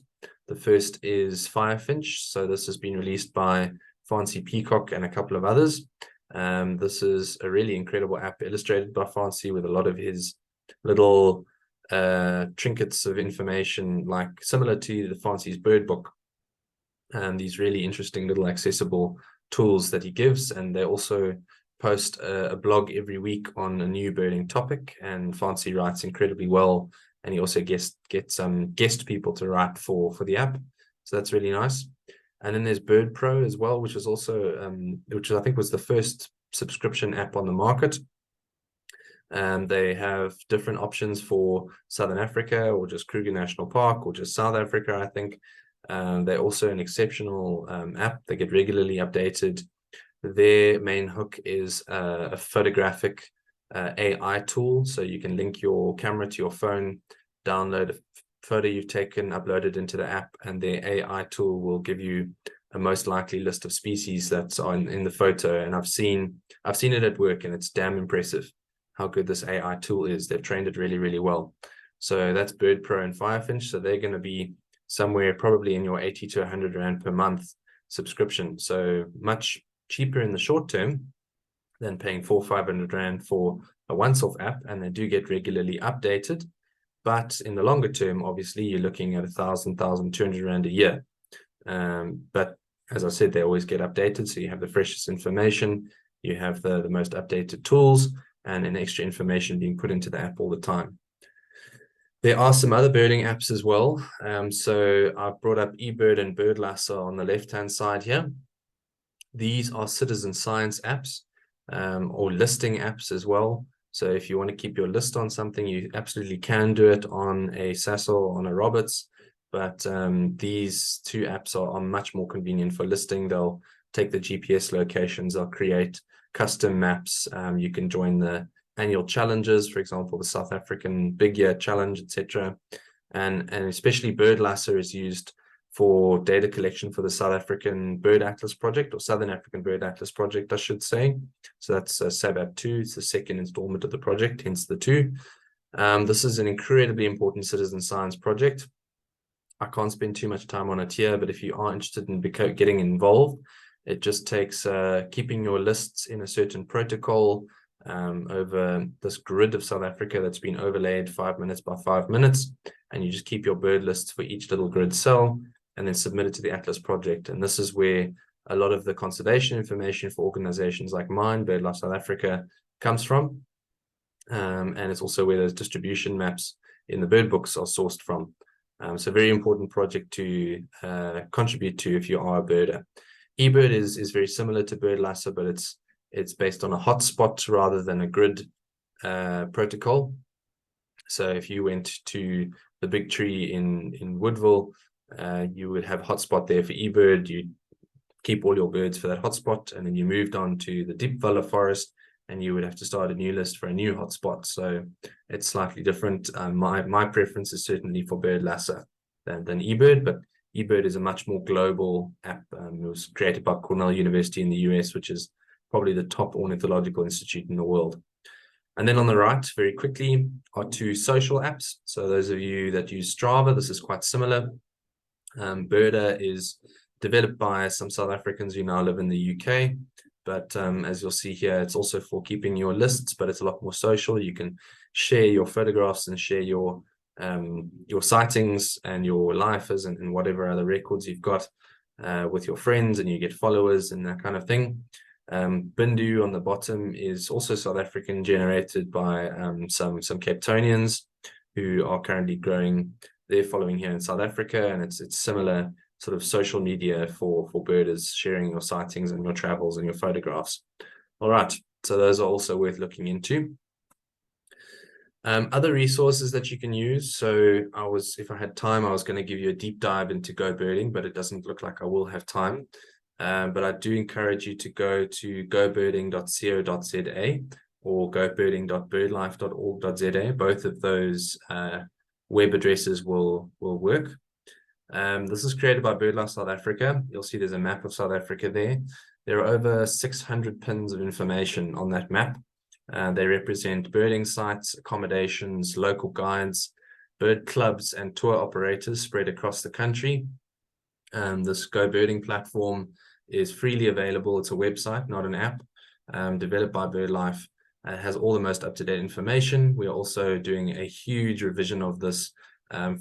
[SPEAKER 1] The first is Firefinch. So this has been released by Fancy Peacock and a couple of others. This is a really incredible app illustrated by Fancy with a lot of his little trinkets of information, like similar to the Fancy's bird book. These really interesting little accessible tools that he gives, and they also post a blog every week on a new birding topic, and Fancy writes incredibly well, and he also gets some guest people to write for the app, so that's really nice. And then there's Bird Pro as well, which is also which I think was the first subscription app on the market. They have different options for Southern Africa, or just Kruger National Park, or just South Africa, I think. They're also an exceptional app. They get regularly updated. Their main hook is a photographic AI tool, so you can link your camera to your phone, download a photo you've taken, upload it into the app, and the AI tool will give you a most likely list of species that's in the photo. And I've seen it at work, and it's damn impressive how good this AI tool is. They've trained it really, really well. So that's Bird Pro and Firefinch. So they're going to be somewhere probably in your 80 to 100 Rand per month subscription. So much cheaper in the short term than paying 400-500 Rand for a once-off app, and they do get regularly updated. But in the longer term, obviously, you're looking at 1,200 Rand a year. But as I said, they always get updated. So you have the freshest information, you have the most updated tools, and an extra information being put into the app all the time. There are some other birding apps as well. So I've brought up eBird and Birdlasser on the left-hand side here. These are citizen science apps, or listing apps as well. So if you want to keep your list on something, you absolutely can do it on a Sasso or on a Roberts. But these two apps are much more convenient for listing. They'll take the GPS locations, they'll create custom maps. You can join the annual challenges, for example, the South African Big Year Challenge, etc. And especially Birdlasser is used for data collection for the South African Bird Atlas Project, or Southern African Bird Atlas Project, I should say. So that's SABAP 2. It's the second installment of the project, hence the 2. This is an incredibly important citizen science project. I can't spend too much time on it here, but if you are interested in getting involved, it just takes keeping your lists in a certain protocol over this grid of South Africa that's been overlaid 5 minutes by 5 minutes, and you just keep your bird lists for each little grid cell and then submit it to the Atlas project. And this is where a lot of the conservation information for organizations like mine, BirdLife South Africa, comes from. And it's also where those distribution maps in the bird books are sourced from. So very important project to contribute to if you are a birder. eBird is very similar to Birdlasser, but it's based on a hotspot rather than a grid protocol. So if you went to the big tree in Woodville, you would have hotspot there for eBird. You keep all your birds for that hotspot, and then you moved on to the Deep Valley Forest, and you would have to start a new list for a new hotspot. So it's slightly different. My preference is certainly for Birdlasser than eBird, but eBird is a much more global app. It was created by Cornell University in the US, which is probably the top ornithological institute in the world. And then on the right, very quickly, are 2 social apps. So those of you that use Strava, this is quite similar. Birder is developed by some South Africans who now live in the UK. But as you'll see here, it's also for keeping your lists, but it's a lot more social. You can share your photographs and share your sightings and your lifers and whatever other records you've got with your friends, and you get followers and that kind of thing. Bindu on the bottom is also South African, generated by some Cape Townians who are currently growing their following here in South Africa, and it's similar sort of social media for birders, sharing your sightings and your travels and your photographs. All right, so those are also worth looking into. Other resources that you can use. So if I had time, I was going to give you a deep dive into Go Birding, but it doesn't look like I will have time. But I do encourage you to go to gobirding.co.za or gobirding.birdlife.org.za. Both of those web addresses will work. This is created by BirdLife South Africa. You'll see there's a map of South Africa there. There are over 600 pins of information on that map. They represent birding sites, accommodations, local guides, bird clubs, and tour operators spread across the country. This Go Birding platform is freely available. It's a website, not an app, developed by BirdLife. It has all the most up-to-date information. We are also doing a huge revision of this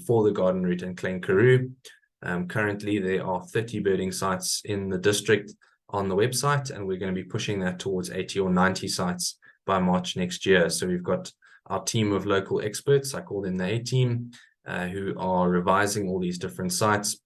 [SPEAKER 1] for the Garden Route and Klein Karoo. Currently, there are 30 birding sites in the district on the website, and we're going to be pushing that towards 80 or 90 sites by March next year. So we've got our team of local experts, I call them the A-team, who are revising all these different sites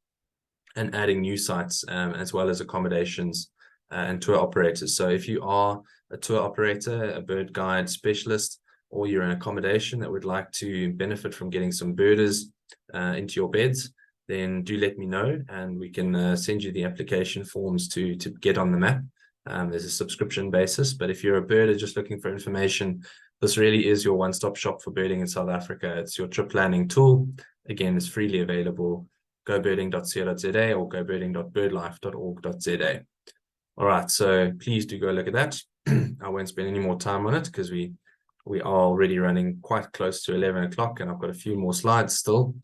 [SPEAKER 1] and adding new sites, as well as accommodations and tour operators. So if you are a tour operator, a bird guide specialist, or you're an accommodation that would like to benefit from getting some birders into your beds, then do let me know, and we can send you the application forms to get on the map. There's a subscription basis, but if you're a birder just looking for information this really is your one-stop shop for birding in South Africa. It's your trip planning tool. Again, it's freely available. gobirding.co.za or gobirding.birdlife.org.za. All right, so please do go look at that. I won't spend any more time on it because we are already running quite close to 11 o'clock, and I've got a few more slides still.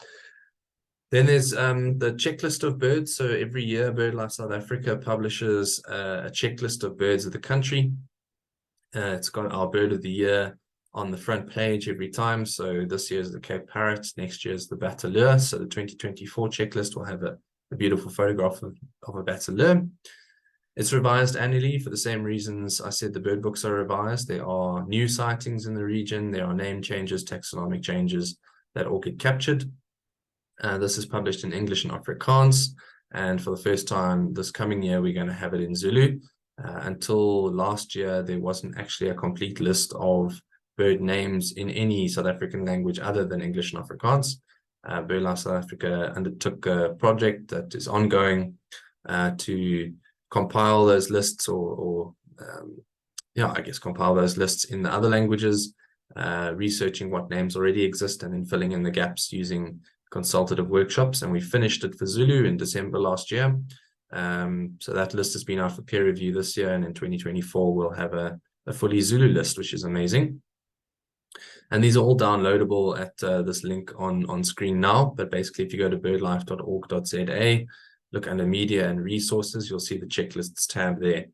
[SPEAKER 1] Then there's the checklist of birds. So every year, BirdLife South Africa publishes a checklist of birds of the country. It's got our bird of the year on the front page every time. So this year is the Cape Parrot, next year is the Bateleur. So the 2024 checklist will have a beautiful photograph of a Bateleur. It's revised annually for the same reasons I said the bird books are revised. There are new sightings in the region. There are name changes, taxonomic changes that all get captured. This is published in English and Afrikaans. And for the first time this coming year, we're going to have it in Zulu. Until last year, there wasn't actually a complete list of bird names in any South African language other than English and Afrikaans. BirdLife South Africa undertook a project that is ongoing to compile those lists compile those lists in the other languages, researching what names already exist and then filling in the gaps using consultative workshops. And we finished it for Zulu in December last year. So that list has been out for peer review this year, and in 2024 we'll have a fully Zulu list, which is amazing. And these are all downloadable at this link on screen now. But basically, if you go to birdlife.org.za, look under media and resources, you'll see the checklists tab there.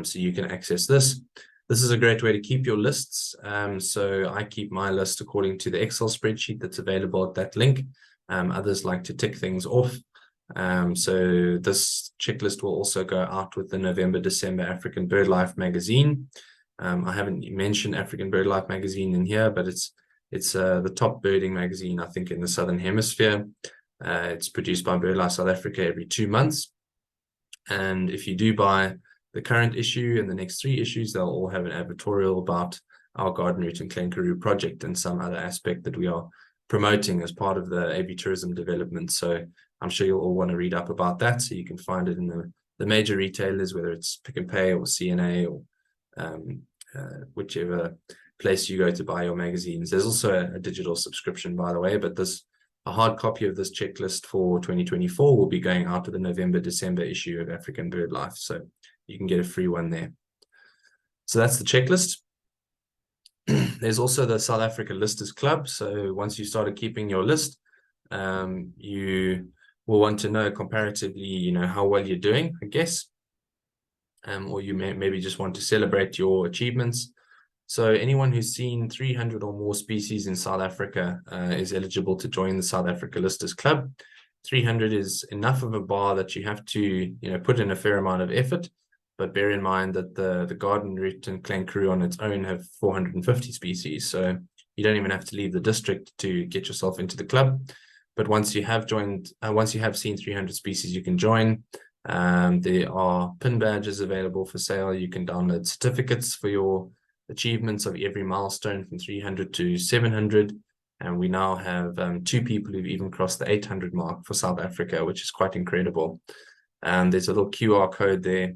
[SPEAKER 1] So you can access this. This is a great way to keep your lists. So I keep my list according to the Excel spreadsheet that's available at that link. Others like to tick things off. So this checklist will also go out with the November-December African BirdLife magazine. I haven't mentioned African BirdLife magazine in here, but it's the top birding magazine, I think, in the Southern Hemisphere. It's produced by BirdLife South Africa every 2 months. And if you do buy the current issue and the next 3 issues, they'll all have an advertorial about our garden route and Klein-Karoo project and some other aspect that we are promoting as part of the Avitourism development. So I'm sure you'll all want to read up about that. So you can find it in the major retailers, whether it's Pick n Pay or CNA or whichever place you go to buy your magazines. There's also a digital subscription, by the way, but a hard copy of this checklist for 2024 will be going out to the November-December issue of African BirdLife. So you can get a free one there. So that's the checklist. There's also the South Africa Listers Club. So once you started keeping your list, you will want to know comparatively, how well you're doing, I guess. Or you maybe just want to celebrate your achievements. So anyone who's seen 300 or more species in South Africa is eligible to join the South Africa Listers Club. 300 is enough of a bar that you have to, put in a fair amount of effort. But bear in mind that the garden route and Klein-Karoo on its own have 450 species. So you don't even have to leave the district to get yourself into the club. But once you have seen 300 species, you can join. There are pin badges available for sale. You can download certificates for your achievements of every milestone from 300 to 700. And we now have 2 people who've even crossed the 800 mark for South Africa, which is quite incredible. There's a little QR code there.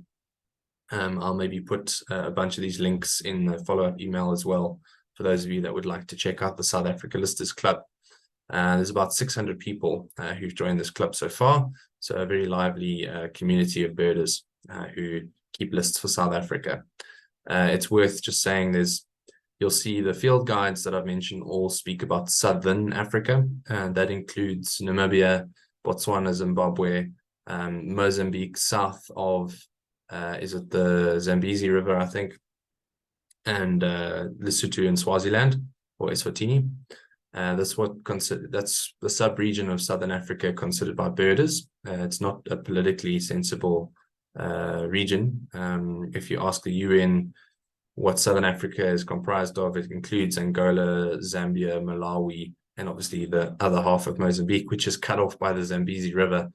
[SPEAKER 1] I'll maybe put a bunch of these links in the follow-up email as well for those of you that would like to check out the South Africa Listers Club. There's about 600 people who've joined this club so far. So a very lively community of birders who keep lists for South Africa. It's worth just saying you'll see the field guides that I've mentioned all speak about Southern Africa. That includes Namibia, Botswana, Zimbabwe, Mozambique, south of is it the Zambezi River, I think, and Lesotho and Swaziland, or Eswatini. That's the sub-region of Southern Africa considered by birders. It's not a politically sensible region. If you ask the UN what Southern Africa is comprised of, it includes Angola, Zambia, Malawi, and obviously the other half of Mozambique, which is cut off by the Zambezi River.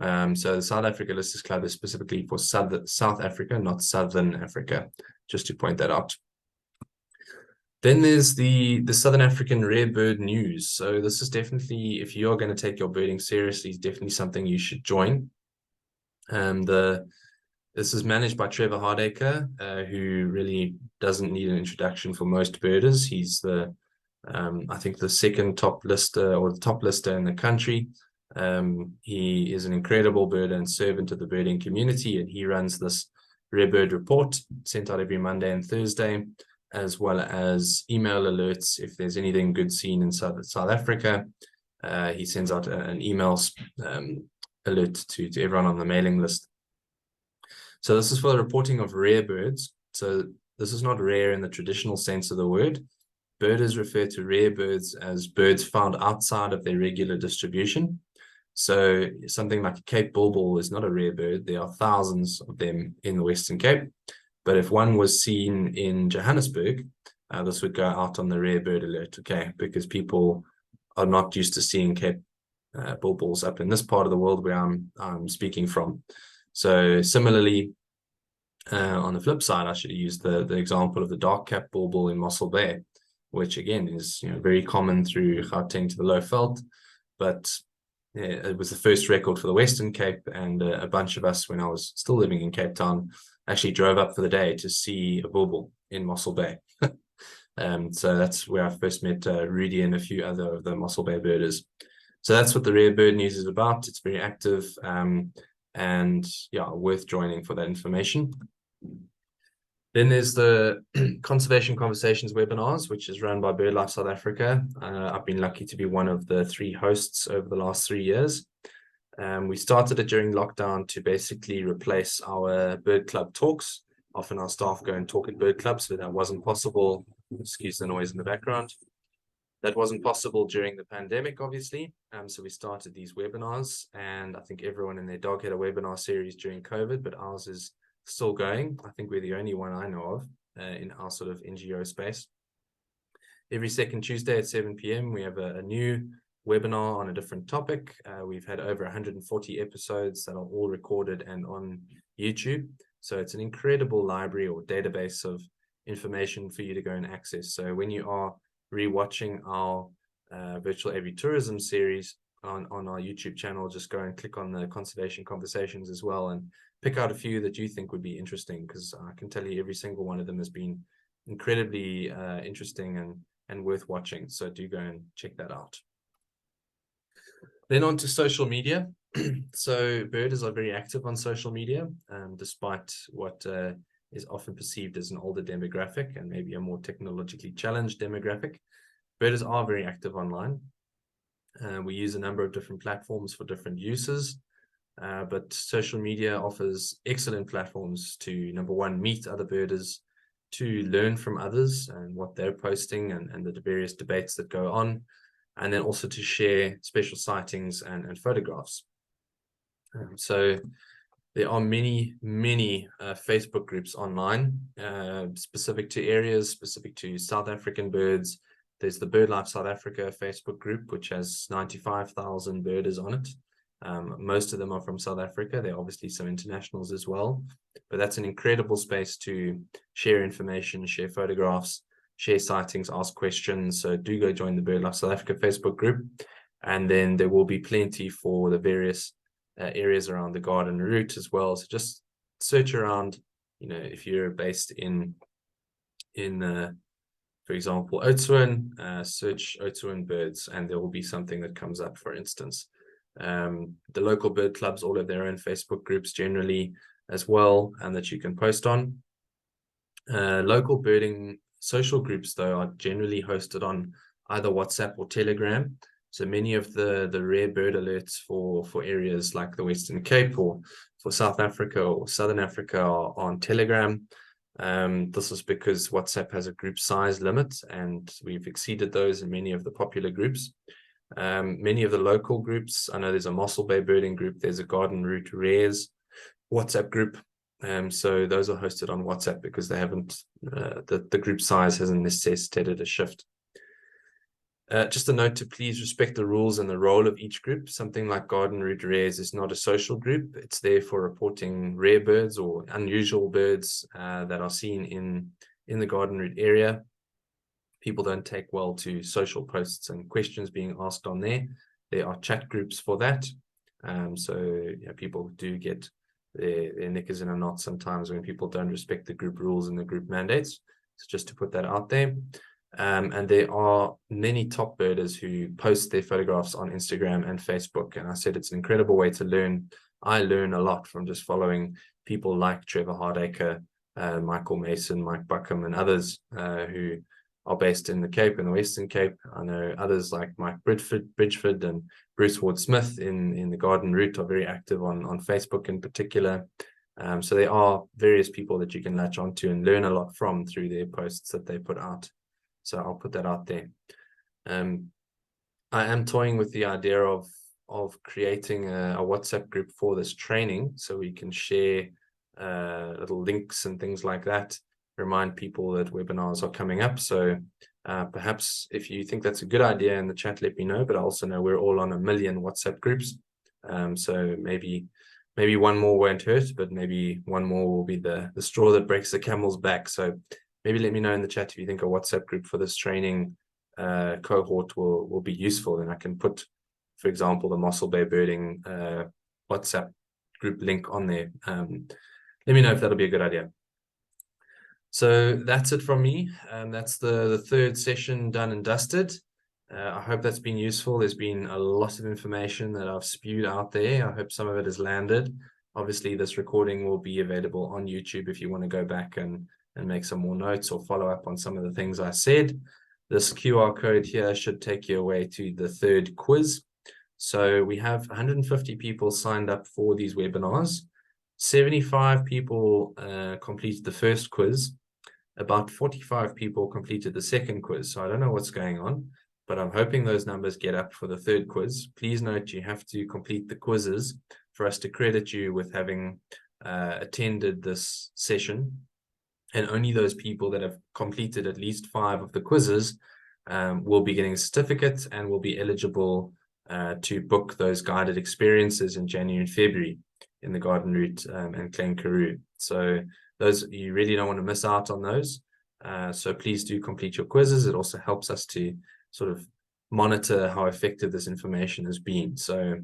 [SPEAKER 1] So the South Africa Listers Club is specifically for South Africa, not Southern Africa, just to point that out. Then there's the Southern African Rare Bird News. So this is definitely, if you are going to take your birding seriously, it's definitely something you should join. This is managed by Trevor Hardacre, who really doesn't need an introduction for most birders. He's the, I think, the second top lister or the top lister in the country. He is an incredible birder and servant of the birding community, and he runs this Rare Bird report sent out every Monday and Thursday, as well as email alerts if there's anything good seen in South Africa. He sends out an email alert to everyone on the mailing list. So this is for the reporting of rare birds. So this is not rare in the traditional sense of the word. Birders refer to rare birds as birds found outside of their regular distribution. So something like a Cape bulbul is not a rare bird. There are thousands of them in the Western Cape. But if one was seen in Johannesburg, this would go out on the rare bird alert, okay? Because people are not used to seeing Cape bulbuls up in this part of the world where I'm speaking from. So similarly, on the flip side, I should use the example of the dark cap bulbul in Mossel Bay, which again is very common through Gauteng to the Low Veld, but it was the first record for the Western Cape, and a bunch of us, when I was still living in Cape Town, actually drove up for the day to see a bulbul in Mossel Bay. So that's where I first met Rudy and a few other of the Mossel Bay birders. So that's what the Rare Bird News is about. It's very active, and yeah, worth joining for that information. Then there's the Conservation Conversations webinars, which is run by BirdLife South Africa. I've been lucky to be one of the 3 hosts over the last 3 years. We started it during lockdown to basically replace our bird club talks. Often our staff go and talk at bird clubs, but that wasn't possible. Excuse the noise in the background. That wasn't possible during the pandemic, obviously. So we started these webinars, and I think everyone and their dog had a webinar series during COVID, but ours is still going. I think we're the only one I know of in our sort of NGO space. Every second Tuesday at 7 p.m. we have a new webinar on a different topic. We've had over 140 episodes that are all recorded and on YouTube. So it's an incredible library or database of information for you to go and access. So when you are rewatching our virtual Avitourism series on our YouTube channel, just go and click on the Conservation Conversations as well and pick out a few that you think would be interesting, because I can tell you every single one of them has been incredibly interesting and worth watching. So do go and check that out. Then on to social media. So birders are very active on social media, despite what is often perceived as an older demographic and maybe a more technologically challenged demographic. Birders are very active online. We use a number of different platforms for different uses, but social media offers excellent platforms to, number one, meet other birders, to learn from others and what they're posting and the various debates that go on, and then also to share special sightings and photographs. So there are many Facebook groups online, specific to areas, specific to South African birds. There's the BirdLife South Africa Facebook group, which has 95,000 birders on it. Most of them are from South Africa. There are obviously some internationals as well, but that's an incredible space to share information, share photographs, share sightings, ask questions. So do go join the BirdLife South Africa Facebook group. And then there will be plenty for the various areas around the garden route as well. So just search around, if you're based in for example, Oudtshoorn, search Oudtshoorn birds, and there will be something that comes up, for instance. The local bird clubs all have their own Facebook groups generally as well, and that you can post on. Local birding social groups, though, are generally hosted on either WhatsApp or Telegram. So many of the rare bird alerts for areas like the Western Cape or for South Africa or Southern Africa are on Telegram. This is because WhatsApp has a group size limit, and we've exceeded those in many of the popular groups. Many of the local groups, I know there's a Mossel Bay birding group, there's a Garden Route Rares WhatsApp group. So those are hosted on WhatsApp because they haven't, the group size hasn't necessitated a shift. Just a note to please respect the rules and the role of each group. Something like Garden Route Rares is not a social group. It's there for reporting rare birds or unusual birds that are seen in the Garden Route area. People don't take well to social posts and questions being asked on there. There are chat groups for that. So people do get their knick is in a knot sometimes when people don't respect the group rules and the group mandates. So just to put that out there. And there are many top birders who post their photographs on Instagram and Facebook. And I said it's an incredible way to learn. I learn a lot from just following people like Trevor Hardacre, Michael Mason, Mike Buckham, and others who are based in the Cape and the Western Cape. I know others like Mike Bridgeford and Bruce Ward-Smith in the Garden Route are very active on Facebook in particular. So there are various people that you can latch onto and learn a lot from through their posts that they put out. So I'll put that out there. I am toying with the idea of creating a WhatsApp group for this training, so we can share little links and things like that, remind people that webinars are coming up. So perhaps if you think that's a good idea in the chat, let me know. But I also know we're all on 1 million WhatsApp groups. So maybe one more won't hurt, but maybe one more will be the straw that breaks the camel's back. So maybe let me know in the chat if you think a WhatsApp group for this training cohort will be useful. Then I can put, for example, the Mossel Bay Birding WhatsApp group link on there. Let me know if that'll be a good idea. So that's it from me. That's the third session done and dusted. I hope that's been useful. There's been a lot of information that I've spewed out there. I hope some of it has landed. Obviously, this recording will be available on YouTube if you want to go back and make some more notes or follow up on some of the things I said. This QR code here should take you away to the third quiz. So we have 150 people signed up for these webinars. 75 people completed the first quiz. About 45 people completed the second quiz. So I don't know what's going on, but I'm hoping those numbers get up for the third quiz. Please note you have to complete the quizzes for us to credit you with having attended this session. And only those people that have completed at least 5 of the quizzes will be getting a certificate and will be eligible to book those guided experiences in January and February in the Garden Route and Klein Karoo. So those, you really don't want to miss out on those. So please do complete your quizzes. It also helps us to sort of monitor how effective this information has been. So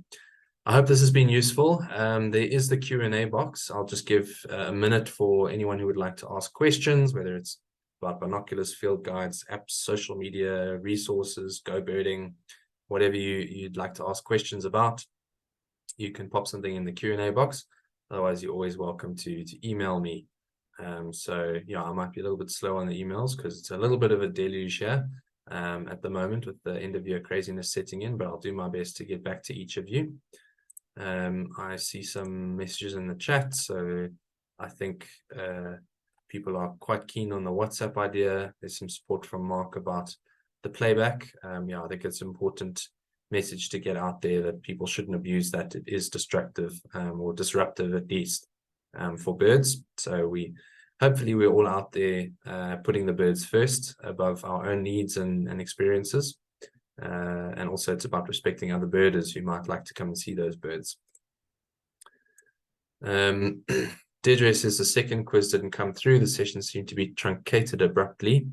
[SPEAKER 1] I hope this has been useful. There is the Q&A box. I'll just give a minute for anyone who would like to ask questions, whether it's about binoculars, field guides, apps, social media, resources, go birding, whatever you'd like to ask questions about. You can pop something in the Q&A box. Otherwise, you're always welcome to email me. So yeah, I might be a little bit slow on the emails because it's a little bit of a deluge here at the moment with the end of year craziness setting in, but I'll do my best to get back to each of you. I see some messages in the chat, so I think people are quite keen on the WhatsApp idea. There's some support from Mark about the playback. Yeah, I think it's an important message to get out there that people shouldn't abuse that. It is destructive or disruptive at least for birds. So hopefully we're all out there putting the birds first above our own needs and experiences. And also it's about respecting other birders who might like to come and see those birds. Deirdre says the second quiz didn't come through. The session seemed to be truncated abruptly.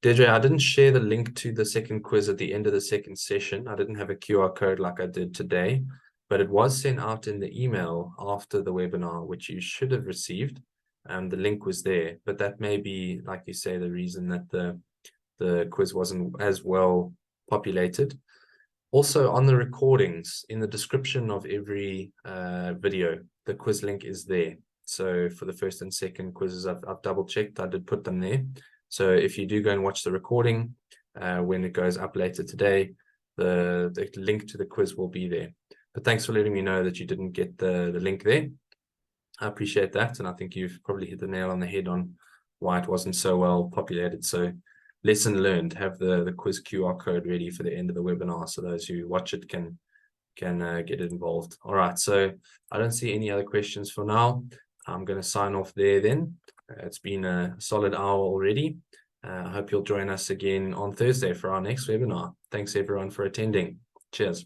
[SPEAKER 1] Deirdre, I didn't share the link to the second quiz at the end of the second session. I didn't have a QR code like I did today, but it was sent out in the email after the webinar, which you should have received. The link was there, but that may be, like you say, the reason that the quiz wasn't as well populated. Also on the recordings, in the description of every video, the quiz link is there. So for the first and second quizzes, I've double checked, I did put them there. So if you do go and watch the recording, when it goes up later today, the link to the quiz will be there. But thanks for letting me know that you didn't get the link there. I appreciate that. And I think you've probably hit the nail on the head on why it wasn't so well populated. So lesson learned, have the quiz QR code ready for the end of the webinar so those who watch it can get involved. All right, so I don't see any other questions for now. I'm going to sign off there then. It's been a solid hour already. I hope you'll join us again on Thursday for our next webinar. Thanks everyone for attending. Cheers.